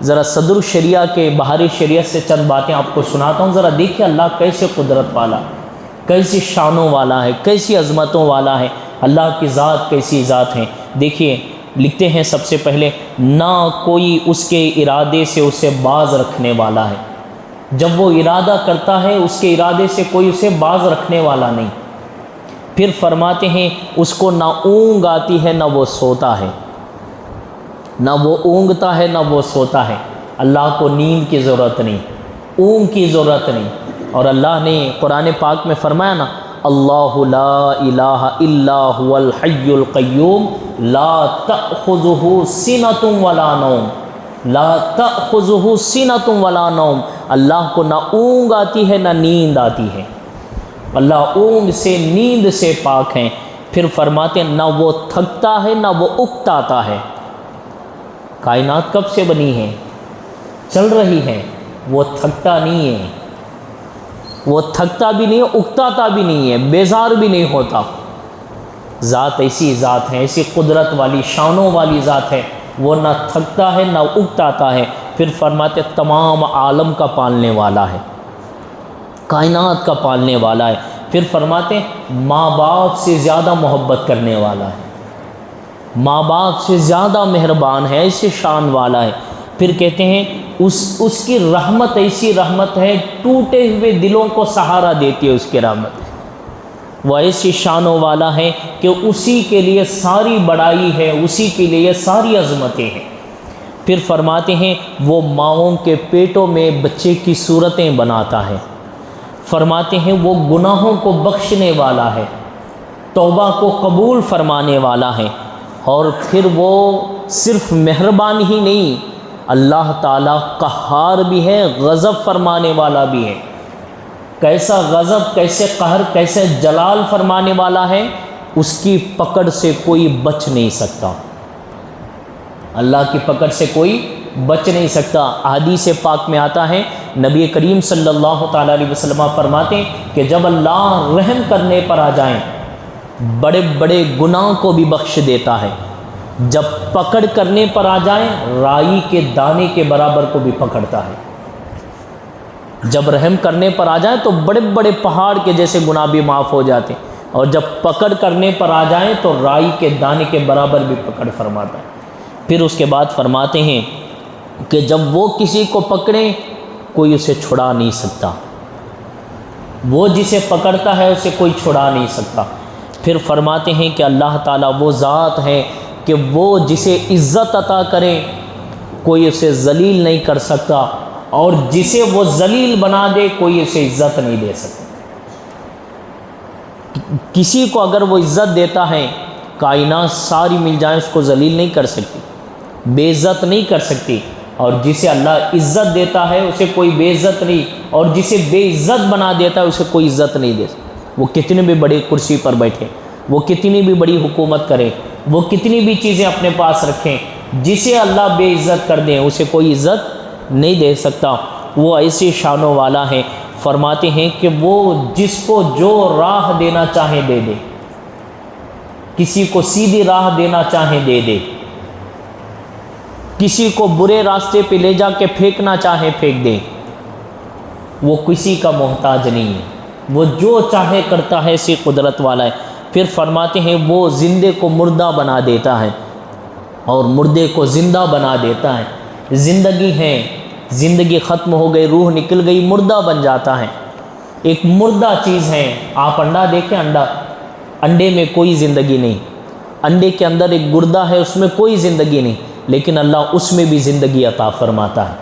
ذرا صدر الشریعہ کے بہار شریعت سے چند باتیں آپ کو سناتا ہوں، ذرا دیکھیے اللہ کیسے قدرت والا، کیسی شانوں والا ہے، کیسی عظمتوں والا ہے، اللہ کی ذات کیسی ذات ہے۔ دیکھیے لکھتے ہیں سب سے پہلے، نہ کوئی اس کے ارادے سے اسے باز رکھنے والا ہے۔ جب وہ ارادہ کرتا ہے اس کے ارادے سے کوئی اسے باز رکھنے والا نہیں۔ پھر فرماتے ہیں اس کو نہ اونگ آتی ہے نہ وہ سوتا ہے، نہ وہ اونگتا ہے نہ وہ سوتا ہے۔ اللہ کو نیند کی ضرورت نہیں، اونگ کی ضرورت نہیں۔ اور اللہ نے قرآن پاک میں فرمایا نا، اللہ لا الہ الا هو الحی القیوم لا تأخذہ سنۃ ولا نوم، لا تأخذہ سنۃ ولا نوم۔ اللہ کو نہ اونگ آتی ہے نہ نیند آتی ہے، اللہ اونگ سے نیند سے پاک ہیں۔ پھر فرماتے ہیں نہ وہ تھکتا ہے نہ وہ اکتاتا ہے۔ کائنات کب سے بنی ہے، چل رہی ہے، وہ تھکتا نہیں ہے، وہ تھکتا بھی نہیں، اکتاتا بھی نہیں ہے، بیزار بھی نہیں ہوتا۔ ذات ایسی ذات ہے، ایسی قدرت والی شانوں والی ذات ہے، وہ نہ تھکتا ہے نہ اکتاتا ہے۔ پھر فرماتے تمام عالم کا پالنے والا ہے، کائنات کا پالنے والا ہے۔ پھر فرماتے ماں باپ سے زیادہ محبت کرنے والا ہے، ماں باپ سے زیادہ مہربان ہے، ایسے شان والا ہے۔ پھر کہتے ہیں اس کی رحمت ایسی رحمت ہے، ٹوٹے ہوئے دلوں کو سہارا دیتی ہے اس کی رحمت۔ وہ ایسی شانوں والا ہے کہ اسی کے لیے ساری بڑائی ہے، اسی کے لیے ساری عظمتیں ہیں۔ پھر فرماتے ہیں وہ ماؤں کے پیٹوں میں بچے کی صورتیں بناتا ہے۔ فرماتے ہیں وہ گناہوں کو بخشنے والا ہے، توبہ کو قبول فرمانے والا ہے۔ اور پھر وہ صرف مہربان ہی نہیں، اللہ تعالیٰ قہار بھی ہے، غضب فرمانے والا بھی ہے۔ کیسا غضب، کیسے قہر، کیسے جلال فرمانے والا ہے، اس کی پکڑ سے کوئی بچ نہیں سکتا، اللہ کی پکڑ سے کوئی بچ نہیں سکتا۔ احادیث پاک میں آتا ہے، نبی کریم صلی اللہ تعالیٰ علیہ وسلم فرماتے ہیں کہ جب اللہ رحم کرنے پر آ جائیں بڑے بڑے گناہ کو بھی بخش دیتا ہے، جب پکڑ کرنے پر آ جائیں رائی کے دانے کے برابر کو بھی پکڑتا ہے۔ جب رحم کرنے پر آ جائیں تو بڑے بڑے پہاڑ کے جیسے گناہ بھی معاف ہو جاتے ہیں، اور جب پکڑ کرنے پر آ جائیں تو رائی کے دانے کے برابر بھی پکڑ فرماتا ہے۔ پھر اس کے بعد فرماتے ہیں کہ جب وہ کسی کو پکڑیں کوئی اسے چھڑا نہیں سکتا، وہ جسے پکڑتا ہے اسے کوئی چھڑا نہیں سکتا۔ پھر فرماتے ہیں کہ اللہ تعالیٰ وہ ذات ہے کہ وہ جسے عزت عطا کرے کوئی اسے ذلیل نہیں کر سکتا، اور جسے وہ ذلیل بنا دے کوئی اسے عزت نہیں دے سکتا۔ کسی کو اگر وہ عزت دیتا ہے کائنات ساری مل جائیں اس کو ذلیل نہیں کر سکتی، بے عزت نہیں کر سکتی، اور جسے اللہ عزت دیتا ہے اسے کوئی بے عزت نہیں، اور جسے بے عزت بنا دیتا ہے اسے کوئی عزت نہیں دے سکتا۔ وہ کتنی بھی بڑی کرسی پر بیٹھے، وہ کتنی بھی بڑی حکومت کرے، وہ کتنی بھی چیزیں اپنے پاس رکھیں، جسے اللہ بے عزت کر دیں اسے کوئی عزت نہیں دے سکتا۔ وہ ایسی شانوں والا ہے۔ فرماتے ہیں کہ وہ جس کو جو راہ دینا چاہے دے دے، کسی کو سیدھی راہ دینا چاہے دے دے، کسی کو برے راستے پہ لے جا کے پھینکنا چاہے پھینک دے۔ وہ کسی کا محتاج نہیں ہے، وہ جو چاہے کرتا ہے، ایسی قدرت والا ہے۔ پھر فرماتے ہیں وہ زندے کو مردہ بنا دیتا ہے اور مردے کو زندہ بنا دیتا ہے۔ زندگی ہے، زندگی ختم ہو گئی، روح نکل گئی، مردہ بن جاتا ہے۔ ایک مردہ چیز ہے، آپ انڈا دیکھیں، انڈے میں کوئی زندگی نہیں، انڈے کے اندر ایک گردہ ہے اس میں کوئی زندگی نہیں، لیکن اللہ اس میں بھی زندگی عطا فرماتا ہے،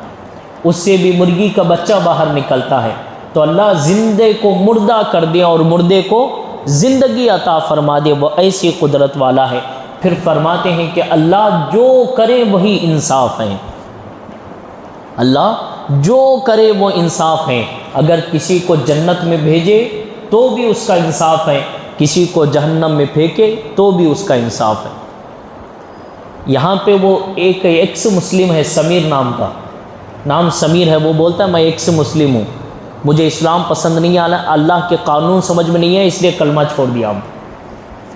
اس سے بھی مرغی کا بچہ باہر نکلتا ہے۔ تو اللہ زندے کو مردہ کر دے اور مردے کو زندگی عطا فرما دے، وہ ایسی قدرت والا ہے۔ پھر فرماتے ہیں کہ اللہ جو کرے وہی انصاف ہے، اللہ جو کرے وہ انصاف ہے۔ اگر کسی کو جنت میں بھیجے تو بھی اس کا انصاف ہے، کسی کو جہنم میں پھینکے تو بھی اس کا انصاف ہے۔ یہاں پہ وہ ایک ایکس مسلم ہے، سمیر نام کا، نام سمیر ہے، وہ بولتا ہے میں ایکس مسلم ہوں، مجھے اسلام پسند نہیں آنا، اللہ کے قانون سمجھ میں نہیں ہے، اس لیے کلمہ چھوڑ دیا ہوں۔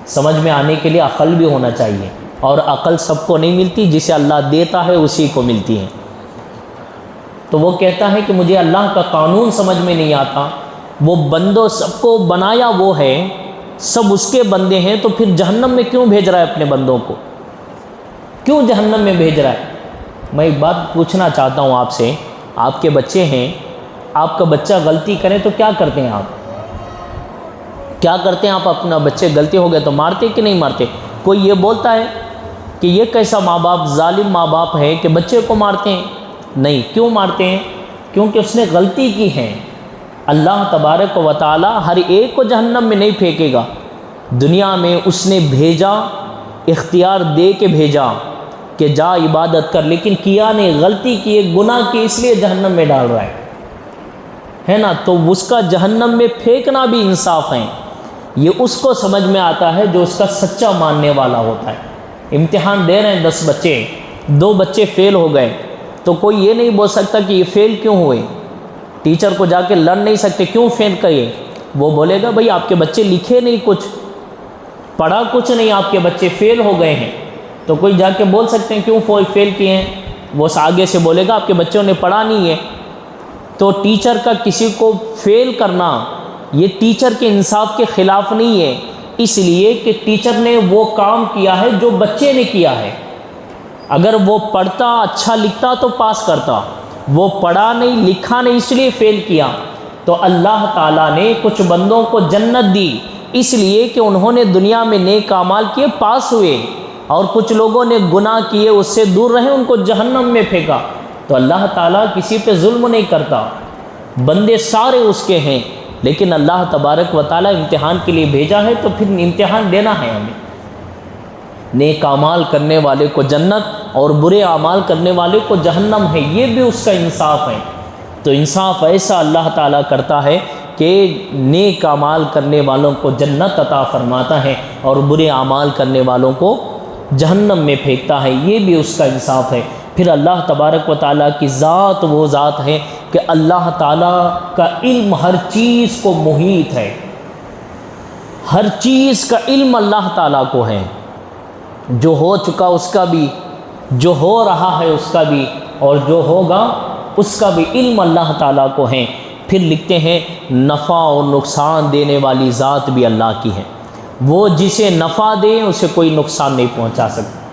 سمجھ میں آنے کے لیے عقل بھی ہونا چاہیے، اور عقل سب کو نہیں ملتی، جسے اللہ دیتا ہے اسی کو ملتی ہے۔ تو وہ کہتا ہے کہ مجھے اللہ کا قانون سمجھ میں نہیں آتا، وہ بندوں سب کو بنایا وہ ہے، سب اس کے بندے ہیں، تو پھر جہنم میں کیوں بھیج رہا ہے اپنے بندوں کو؟ کیوں جہنم میں بھیج رہا ہے؟ میں ایک بات پوچھنا چاہتا ہوں آپ سے، آپ کے بچے ہیں، آپ کا بچہ غلطی کرے تو کیا کرتے ہیں آپ؟ کیا کرتے ہیں آپ؟ اپنا بچے غلطی ہو گئے تو مارتے کہ نہیں مارتے؟ کوئی یہ بولتا ہے کہ یہ کیسا ماں باپ، ظالم ماں باپ ہے کہ بچے کو مارتے ہیں؟ نہیں، کیوں مارتے ہیں؟ کیونکہ اس نے غلطی کی ہے۔ اللہ تبارک و تعالی ہر ایک کو جہنم میں نہیں پھینکے گا، دنیا میں اس نے بھیجا، اختیار دے کے بھیجا کہ جا عبادت کر، لیکن کیا نہیں، غلطی کی، گناہ کی، اس لیے جہنم میں ڈال رہا ہے نا؟ تو اس کا جہنم میں پھینکنا بھی انصاف ہے۔ یہ اس کو سمجھ میں آتا ہے جو اس کا سچا ماننے والا ہوتا ہے۔ امتحان دے رہے ہیں 10 بچے، 2 بچے فیل ہو گئے، تو کوئی یہ نہیں بول سکتا کہ یہ فیل کیوں ہوئے، ٹیچر کو جا کے لڑ نہیں سکتے کیوں فیل کریے، وہ بولے گا بھائی آپ کے بچے لکھے نہیں، کچھ پڑھا کچھ نہیں، آپ کے بچے فیل ہو گئے ہیں، تو کوئی جا کے بول سکتے ہیں کیوں فیل کیے ہیں؟ وہ آگے سے بولے گا آپ کے بچوں نے پڑھا نہیں ہے۔ تو ٹیچر کا کسی کو فیل کرنا یہ ٹیچر کے انصاف کے خلاف نہیں ہے، اس لیے کہ ٹیچر نے وہ کام کیا ہے جو بچے نے کیا ہے۔ اگر وہ پڑھتا، اچھا لکھتا تو پاس کرتا، وہ پڑھا نہیں، لکھا نہیں، اس لیے فیل کیا۔ تو اللہ تعالیٰ نے کچھ بندوں کو جنت دی اس لیے کہ انہوں نے دنیا میں نیک اعمال کیے، پاس ہوئے، اور کچھ لوگوں نے گناہ کیے، اس سے دور رہے، ان کو جہنم میں پھینکا۔ تو اللہ تعالیٰ کسی پہ ظلم نہیں کرتا، بندے سارے اس کے ہیں، لیکن اللہ تبارک و تعالیٰ امتحان کے لیے بھیجا ہے، تو پھر امتحان دینا ہے ہمیں۔ نیک اعمال کرنے والے کو جنت اور برے اعمال کرنے والے کو جہنم ہے، یہ بھی اس کا انصاف ہے۔ تو انصاف ایسا اللہ تعالیٰ کرتا ہے کہ نیک اعمال کرنے والوں کو جنت عطا فرماتا ہے اور برے اعمال کرنے والوں کو جہنم میں پھینکتا ہے، یہ بھی اس کا انصاف ہے۔ پھر اللہ تبارک و تعالیٰ کی ذات وہ ذات ہے کہ اللہ تعالیٰ کا علم ہر چیز کو محیط ہے، ہر چیز کا علم اللہ تعالیٰ کو ہے، جو ہو چکا اس کا بھی، جو ہو رہا ہے اس کا بھی، اور جو ہوگا اس کا بھی علم اللہ تعالیٰ کو ہے۔ پھر لکھتے ہیں نفع اور نقصان دینے والی ذات بھی اللہ کی ہے، وہ جسے نفع دے اسے کوئی نقصان نہیں پہنچا سکتا،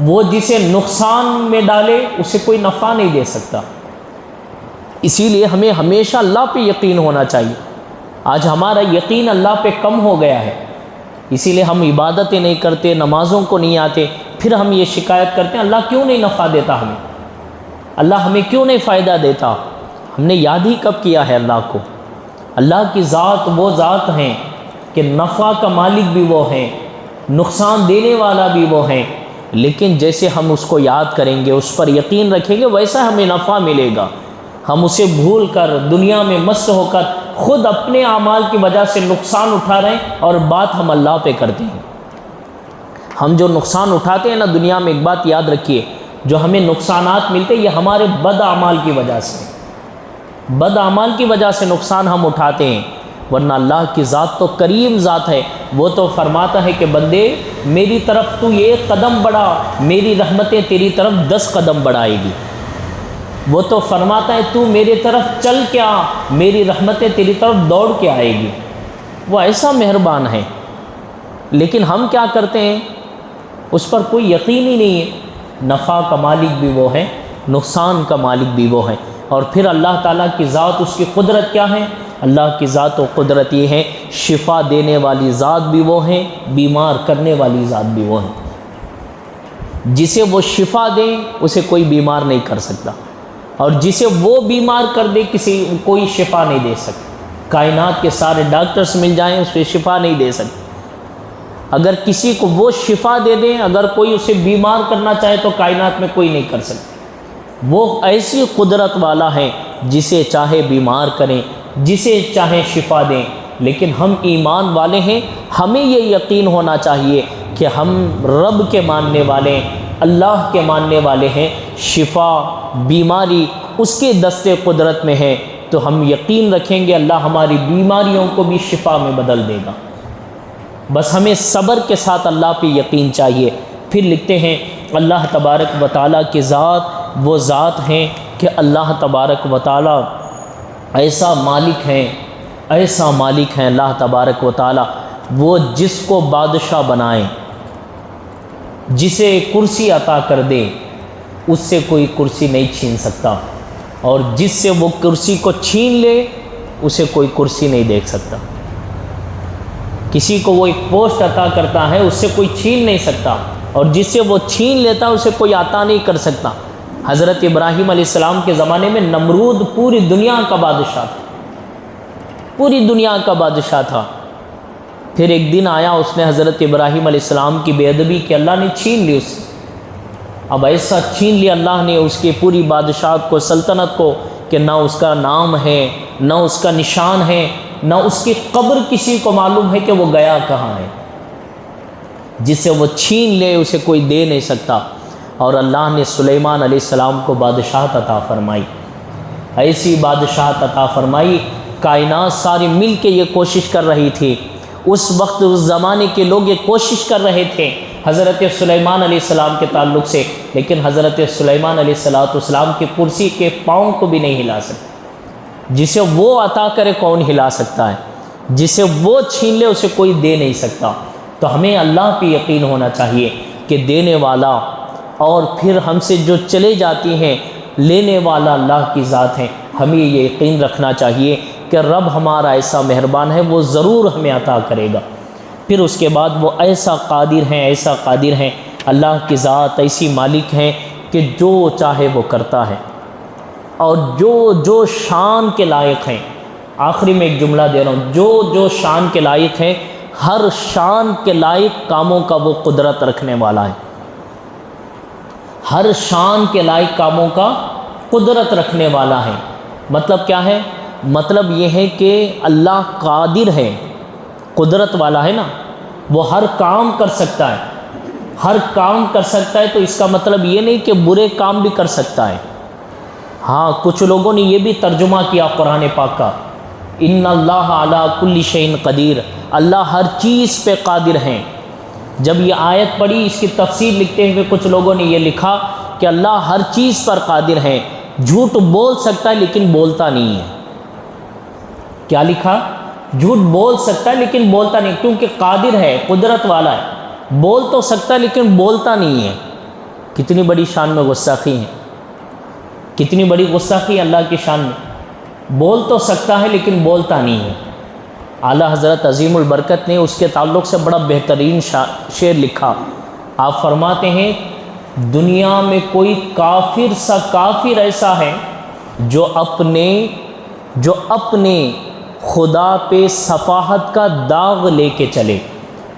وہ جسے نقصان میں ڈالے اسے کوئی نفع نہیں دے سکتا۔ اسی لیے ہمیں ہمیشہ اللہ پہ یقین ہونا چاہیے۔ آج ہمارا یقین اللہ پہ کم ہو گیا ہے، اسی لیے ہم عبادتیں نہیں کرتے، نمازوں کو نہیں آتے، پھر ہم یہ شکایت کرتے ہیں اللہ کیوں نہیں نفع دیتا ہمیں، اللہ ہمیں کیوں نہیں فائدہ دیتا۔ ہم نے یاد ہی کب کیا ہے اللہ کو؟ اللہ کی ذات وہ ذات ہیں کہ نفع کا مالک بھی وہ ہیں، نقصان دینے والا بھی وہ ہیں، لیکن جیسے ہم اس کو یاد کریں گے، اس پر یقین رکھیں گے، ویسا ہمیں نفع ملے گا۔ ہم اسے بھول کر دنیا میں مست ہو کر خود اپنے اعمال کی وجہ سے نقصان اٹھا رہے ہیں، اور بات ہم اللہ پہ کرتے ہیں۔ ہم جو نقصان اٹھاتے ہیں نا دنیا میں، ایک بات یاد رکھیے، جو ہمیں نقصانات ملتے یہ ہمارے بد اعمال کی وجہ سے، بد اعمال کی وجہ سے نقصان ہم اٹھاتے ہیں، ورنہ اللہ کی ذات تو کریم ذات ہے، وہ تو فرماتا ہے کہ بندے میری طرف تو 1 قدم بڑھا، میری رحمتیں تیری طرف 10 قدم بڑھائے گی۔ وہ تو فرماتا ہے تو میری طرف چل کے آ، میری رحمتیں تیری طرف دوڑ کے آئے گی، وہ ایسا مہربان ہے۔ لیکن ہم کیا کرتے ہیں؟ اس پر کوئی یقین ہی نہیں ہے۔ نفع کا مالک بھی وہ ہے، نقصان کا مالک بھی وہ ہے۔ اور پھر اللہ تعالیٰ کی ذات، اس کی قدرت کیا ہے؟ اللہ کی ذات و قدرت یہ ہے، شفا دینے والی ذات بھی وہ ہیں، بیمار کرنے والی ذات بھی وہ ہیں۔ جسے وہ شفا دے اسے کوئی بیمار نہیں کر سکتا، اور جسے وہ بیمار کر دے کوئی شفا نہیں دے سکتا۔ کائنات کے سارے ڈاکٹرز مل جائیں اس پہ شفا نہیں دے سکتے۔ اگر کسی کو وہ شفا دے دیں، اگر کوئی اسے بیمار کرنا چاہے تو کائنات میں کوئی نہیں کر سکتا۔ وہ ایسی قدرت والا ہے، جسے چاہے بیمار کریں، جسے چاہے شفا دیں۔ لیکن ہم ایمان والے ہیں، ہمیں یہ یقین ہونا چاہیے کہ ہم رب کے ماننے والے، اللہ کے ماننے والے ہیں، شفا، بیماری اس کے دست قدرت میں ہے، تو ہم یقین رکھیں گے اللہ ہماری بیماریوں کو بھی شفا میں بدل دے گا۔ بس ہمیں صبر کے ساتھ اللہ پہ یقین چاہیے۔ پھر لکھتے ہیں اللہ تبارک و تعالیٰ کی ذات وہ ذات ہیں کہ اللہ تبارک و تعالی ایسا مالک ہیں اللہ تبارک و تعالی، وہ جس کو بادشاہ بنائیں، جسے کرسی عطا کر دے، اس سے کوئی کرسی نہیں چھین سکتا، اور جس سے وہ کرسی کو چھین لے اسے کوئی کرسی نہیں دیکھ سکتا۔ کسی کو وہ ایک پوسٹ عطا کرتا ہے، اس سے کوئی چھین نہیں سکتا، اور جس سے وہ چھین لیتا ہے اسے کوئی عطا نہیں کر سکتا۔ حضرت ابراہیم علیہ السلام کے زمانے میں نمرود پوری دنیا کا بادشاہ تھا، پوری دنیا کا بادشاہ تھا۔ پھر ایک دن آیا، اس نے حضرت ابراہیم علیہ السلام کی بے ادبی کہ اللہ نے چھین لی اس سے۔ اب ایسا چھین لیا اللہ نے اس کی پوری بادشاہت کو، سلطنت کو، کہ نہ اس کا نام ہے، نہ اس کا نشان ہے، نہ اس کی قبر کسی کو معلوم ہے کہ وہ گیا کہاں ہے۔ جسے وہ چھین لے اسے کوئی دے نہیں سکتا۔ اور اللہ نے سلیمان علیہ السلام کو بادشاہت عطا فرمائی، ایسی بادشاہت عطا فرمائی، کائنات ساری مل کے یہ کوشش کر رہی تھی۔ اس وقت اس زمانے کے لوگ یہ کوشش کر رہے تھے حضرت سلیمان علیہ السلام کے تعلق سے، لیکن حضرت سلیمان علیہ السلام کی کرسی کے پاؤں کو بھی نہیں ہلا سکتے۔ جسے وہ عطا کرے کون ہلا سکتا ہے؟ جسے وہ چھین لے اسے کوئی دے نہیں سکتا۔ تو ہمیں اللہ پہ یقین ہونا چاہیے کہ دینے والا، اور پھر ہم سے جو چلے جاتی ہیں لینے والا اللہ کی ذات ہے۔ ہمیں یہ یقین رکھنا چاہیے کہ رب ہمارا ایسا مہربان ہے، وہ ضرور ہمیں عطا کرے گا۔ پھر اس کے بعد وہ ایسا قادر ہیں، اللہ کی ذات ایسی مالک ہیں کہ جو چاہے وہ کرتا ہے، اور جو شان کے لائق ہیں۔ آخری میں ایک جملہ دے رہا ہوں، جو شان کے لائق ہیں، ہر شان کے لائق کاموں کا وہ قدرت رکھنے والا ہے۔ ہر شان کے لائق کاموں کا قدرت رکھنے والا ہے۔ مطلب کیا ہے؟ مطلب یہ ہے کہ اللہ قادر ہے، قدرت والا ہے نا، وہ ہر کام کر سکتا ہے، ہر کام کر سکتا ہے۔ تو اس کا مطلب یہ نہیں کہ برے کام بھی کر سکتا ہے۔ ہاں، کچھ لوگوں نے یہ بھی ترجمہ کیا قرآن پاک کا، ان اللہ علی کل شیء قدیر، اللہ ہر چیز پہ قادر ہیں۔ جب یہ آیت پڑھی، اس کی تفسیر لکھتے ہوئے کچھ لوگوں نے یہ لکھا کہ اللہ ہر چیز پر قادر ہے، جھوٹ بول سکتا ہے لیکن بولتا نہیں ہے۔ کیا لکھا؟ جھوٹ بول سکتا ہے لیکن بولتا نہیں، کیونکہ قادر ہے، قدرت والا ہے، بول تو سکتا ہے لیکن بولتا نہیں ہے۔ کتنی بڑی شان میں گستاخی ہے، کتنی بڑی گستاخی ہے اللہ کی شان میں۔ بول تو سکتا ہے لیکن بولتا نہیں ہے۔ اعلیٰ حضرت عظیم البرکت نے اس کے تعلق سے بڑا بہترین شعر لکھا۔ آپ فرماتے ہیں، دنیا میں کوئی کافر سا کافر ایسا ہے جو اپنے خدا پہ صفاحت کا داغ لے کے چلے۔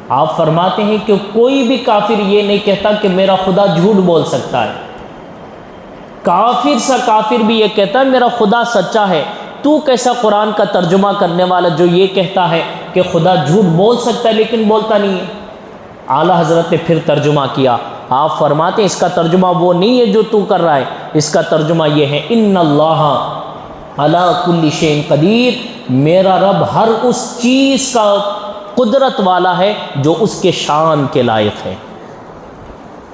آپ فرماتے ہیں کہ کوئی بھی کافر یہ نہیں کہتا کہ میرا خدا جھوٹ بول سکتا ہے۔ کافر سا کافر بھی یہ کہتا ہے میرا خدا سچا ہے۔ تو کیسا قرآن کا ترجمہ کرنے والا جو یہ کہتا ہے کہ خدا جھوٹ بول سکتا ہے لیکن بولتا نہیں ہے۔ اعلیٰ حضرت نے پھر ترجمہ کیا۔ آپ فرماتے ہیں اس کا ترجمہ وہ نہیں ہے جو تو کر رہا ہے، اس کا ترجمہ یہ ہے، ان اللہ علی کل شیء قدیر، میرا رب ہر اس چیز کا قدرت والا ہے جو اس کے شان کے لائق ہے،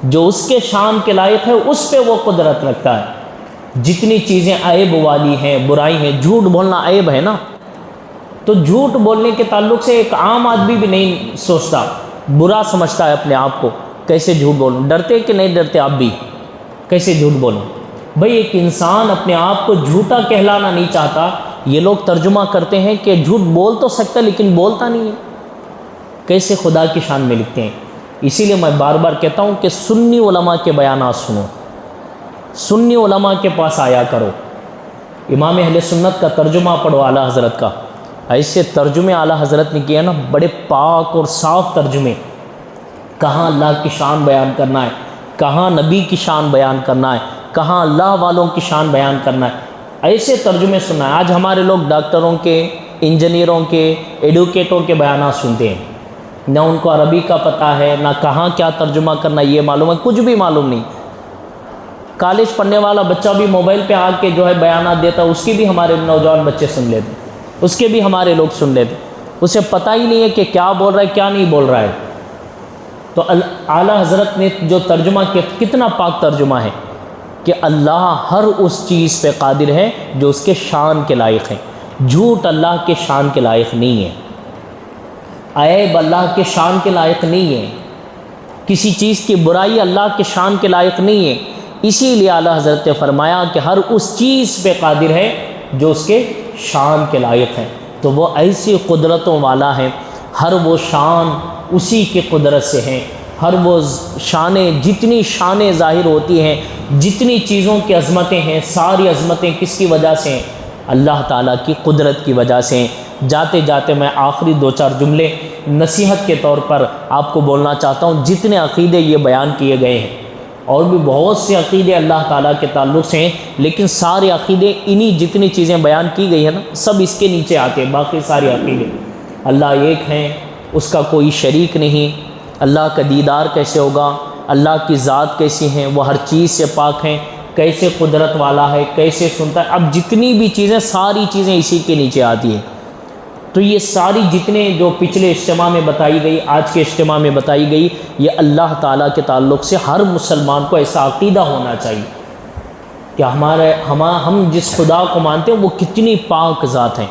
جو اس کے شان کے لائق ہے اس پہ وہ قدرت رکھتا ہے۔ جتنی چیزیں عیب والی ہیں، برائی ہیں، جھوٹ بولنا عیب ہے نا، تو جھوٹ بولنے کے تعلق سے ایک عام آدمی بھی نہیں سوچتا، برا سمجھتا ہے اپنے آپ کو، کیسے جھوٹ بولوں؟ ڈرتے کہ نہیں ڈرتے آپ بھی؟ کیسے جھوٹ بولوں؟ بھئی ایک انسان اپنے آپ کو جھوٹا کہلانا نہیں چاہتا۔ یہ لوگ ترجمہ کرتے ہیں کہ جھوٹ بول تو سکتا لیکن بولتا نہیں ہے، کیسے خدا کی شان میں لکھتے ہیں۔ اسی لیے میں بار بار کہتا ہوں کہ سنی علماء کے بیانات سنو، سنی علماء کے پاس آیا کرو، امام اہل سنت کا ترجمہ پڑھو اعلیٰ حضرت کا۔ ایسے ترجمے اعلیٰ حضرت نے کیا نا، بڑے پاک اور صاف ترجمے، کہاں اللہ کی شان بیان کرنا ہے، کہاں نبی کی شان بیان کرنا ہے، کہاں اللہ والوں کی شان بیان کرنا ہے، ایسے ترجمے سننا ہے۔ آج ہمارے لوگ ڈاکٹروں کے، انجینئروں کے، ایڈوکیٹوں کے بیانات سنتے ہیں، نہ ان کو عربی کا پتہ ہے، نہ کہاں کیا ترجمہ کرنا یہ معلوم ہے، کچھ بھی معلوم نہیں۔ کالج پڑھنے والا بچہ بھی موبائل پہ آ کے جو ہے بیانات دیتا ہے، اس کی بھی ہمارے نوجوان بچے سن لیتے، اس کے بھی ہمارے لوگ سن لیتے، اسے پتہ ہی نہیں ہے کہ کیا بول رہا ہے کیا نہیں بول رہا ہے۔ تو اعلیٰ حضرت نے جو ترجمہ کیا کتنا پاک ترجمہ ہے، کہ اللہ ہر اس چیز پہ قادر ہے جو اس کے شان کے لائق ہے۔ جھوٹ اللہ کے شان کے لائق نہیں ہے، عیب اللہ کے شان کے لائق نہیں ہے، کسی چیز کی برائی اللہ کے شان کے لائق نہیں ہے۔ اسی لیے اعلیٰ حضرت نے فرمایا کہ ہر اس چیز پہ قادر ہے جو اس کے شان کے لائق ہے۔ تو وہ ایسی قدرتوں والا ہے، ہر وہ شان اسی کی قدرت سے ہیں، ہر وہ شانیں، جتنی شانیں ظاہر ہوتی ہیں، جتنی چیزوں کی عظمتیں ہیں، ساری عظمتیں کس کی وجہ سے ہیں؟ اللہ تعالیٰ کی قدرت کی وجہ سے ہیں۔ جاتے جاتے میں آخری 2-4 جملے نصیحت کے طور پر آپ کو بولنا چاہتا ہوں۔ جتنے عقیدے یہ بیان کیے گئے ہیں، اور بھی بہت سے عقیدے اللہ تعالیٰ کے تعلق سے ہیں، لیکن سارے عقیدے انہی جتنی چیزیں بیان کی گئی ہیں نا، سب اس کے نیچے آتے ہیں۔ باقی سارے عقیدے، اللہ ایک ہیں، اس کا کوئی شریک نہیں، اللہ کا دیدار کیسے ہوگا، اللہ کی ذات کیسی ہیں، وہ ہر چیز سے پاک ہیں، کیسے قدرت والا ہے، کیسے سنتا ہے، اب جتنی بھی چیزیں، ساری چیزیں اسی کے نیچے آتی ہیں۔ تو یہ ساری جتنے جو پچھلے اجتماع میں بتائی گئی، آج کے اجتماع میں بتائی گئی، یہ اللہ تعالیٰ کے تعلق سے ہر مسلمان کو ایسا عقیدہ ہونا چاہیے کہ ہم جس خدا کو مانتے ہیں وہ کتنی پاک ذات ہیں۔